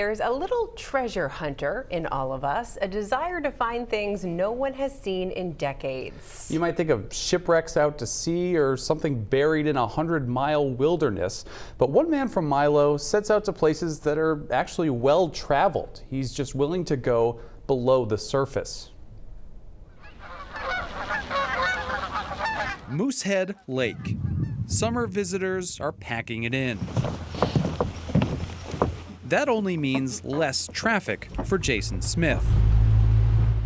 There's a little treasure hunter in all of us, a desire to find things no one has seen in decades. You might think of shipwrecks out to sea or something buried in a 100-mile wilderness. But one man from Milo sets out to places that are actually well traveled. He's just willing to go below the surface. Moosehead Lake. Summer visitors are packing it in. That only means less traffic for Jason Smith.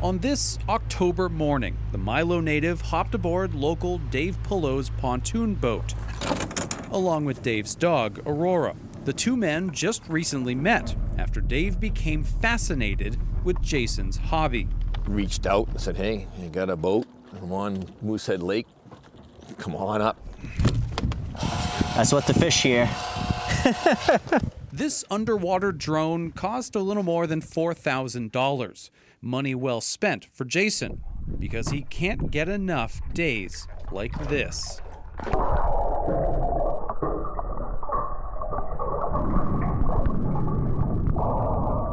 On this October morning, the Milo native hopped aboard local Dave Pullo's pontoon boat, along with Dave's dog, Aurora. The two men just recently met after Dave became fascinated with Jason's hobby. Reached out and said, hey, you got a boat? I'm on Moosehead Lake. Come on up. That's what the fish here. This underwater drone cost a little more than $4,000. Money well spent for Jason, because he can't get enough days like this.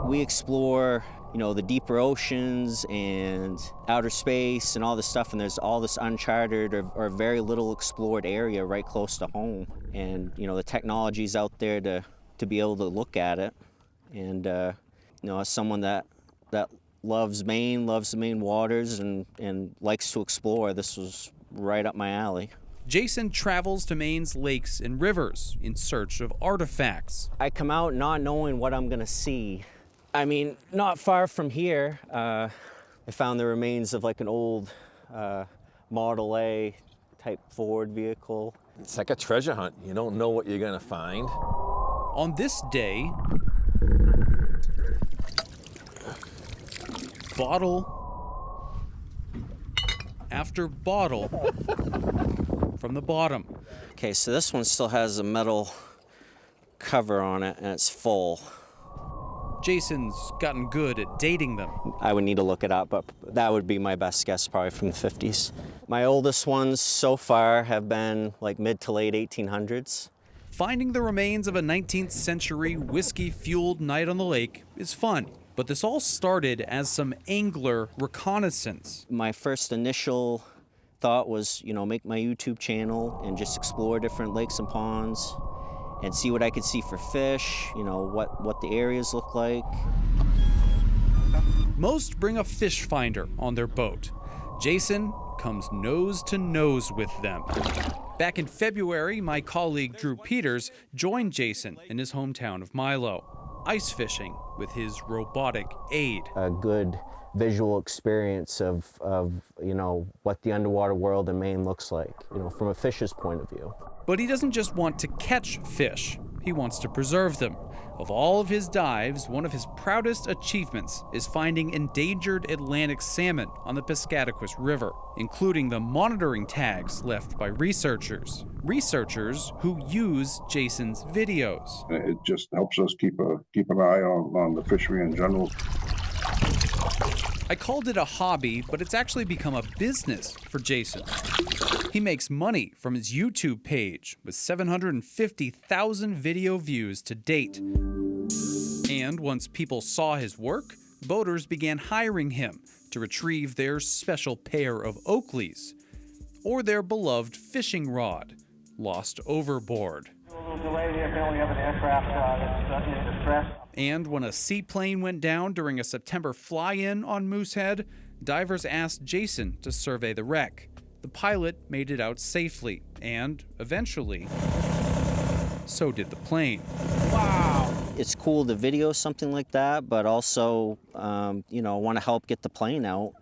We explore, the deeper oceans and outer space and all this stuff, and there's all this uncharted or very little explored area right close to home. And, the technology's out there to be able to look at it. And, as someone that loves Maine, loves the Maine waters, and likes to explore, this was right up my alley. Jason travels to Maine's lakes and rivers in search of artifacts. I come out not knowing what I'm gonna see. Not far from here, I found the remains of an old Model A type Ford vehicle. It's like a treasure hunt. You don't know what you're gonna find. On this day, bottle after bottle from the bottom. Okay, so this one still has a metal cover on it and it's full. Jason's gotten good at dating them. I would need to look it up, but that would be my best guess, probably from the 50s. My oldest ones so far have been mid to late 1800s. Finding the remains of a 19th century whiskey-fueled night on the lake is fun, but this all started as some angler reconnaissance. My first initial thought was, make my YouTube channel and just explore different lakes and ponds and see what I could see for fish, what the areas look like. Most bring a fish finder on their boat. Jason comes nose to nose with them. Back in February, my colleague Drew Peters joined Jason in his hometown of Milo, ice fishing with his robotic aid. A good visual experience of what the underwater world in Maine looks like, from a fish's point of view. But he doesn't just want to catch fish, he wants to preserve them. Of all of his dives, one of his proudest achievements is finding endangered Atlantic salmon on the Piscataquis River, including the monitoring tags left by researchers who use Jason's videos. It just helps us keep an eye on the fishery in general. I called it a hobby, but it's actually become a business for Jason. He makes money from his YouTube page with 750,000 video views to date. And once people saw his work, boaters began hiring him to retrieve their special pair of Oakleys or their beloved fishing rod, lost overboard. And when a seaplane went down during a September fly-in on Moosehead, divers asked Jason to survey the wreck. The pilot made it out safely, and eventually, so did the plane. Wow! It's cool to video something like that, but also, I want to help get the plane out,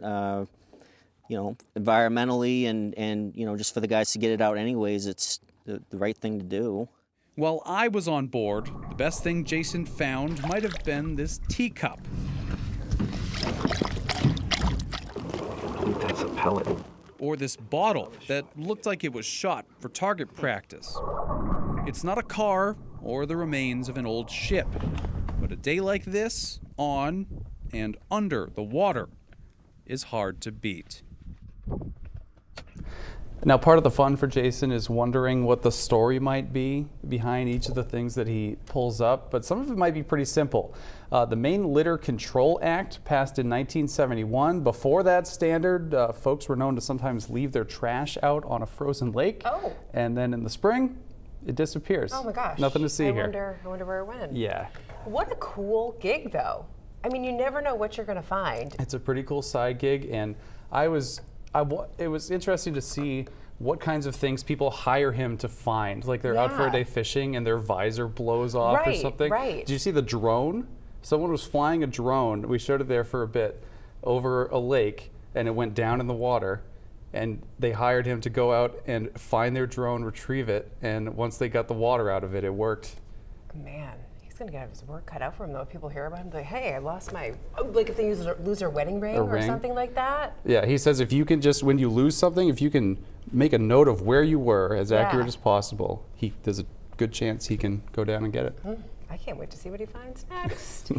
environmentally and just for the guys to get it out anyways, it's the right thing to do. While I was on board, the best thing Jason found might have been this teacup. I think that's a pellet. Or this bottle that looked like it was shot for target practice. It's not a car or the remains of an old ship, but a day like this, on and under the water, is hard to beat. Now, part of the fun for Jason is wondering what the story might be behind each of the things that he pulls up, but some of it might be pretty simple. The Maine Litter Control Act passed in 1971. Before that standard, folks were known to sometimes leave their trash out on a frozen lake. Oh. And then in the spring, it disappears. Oh my gosh. Nothing to see here. I wonder where it went. Yeah. What a cool gig, though. I mean, you never know what you're going to find. It's a pretty cool side gig, and it was interesting to see what kinds of things people hire him to find. Like they're out for a Yeah. day fishing and their visor blows off or Right, something. right. Did you see the drone? Someone was flying a drone. We showed it there for a bit over a lake, and it went down in the water. And they hired him to go out and find their drone, retrieve it, and once they got the water out of it, it worked. Man, he's going to get his work cut out for him, though. If people hear about him, they're like, hey, I lost my, like if they lose their wedding ring or ring. something like that. Yeah, he says if you can just, when you lose something, if you can make a note of where you were as accurate as possible, there's a good chance he can go down and get it. I can't wait to see what he finds next.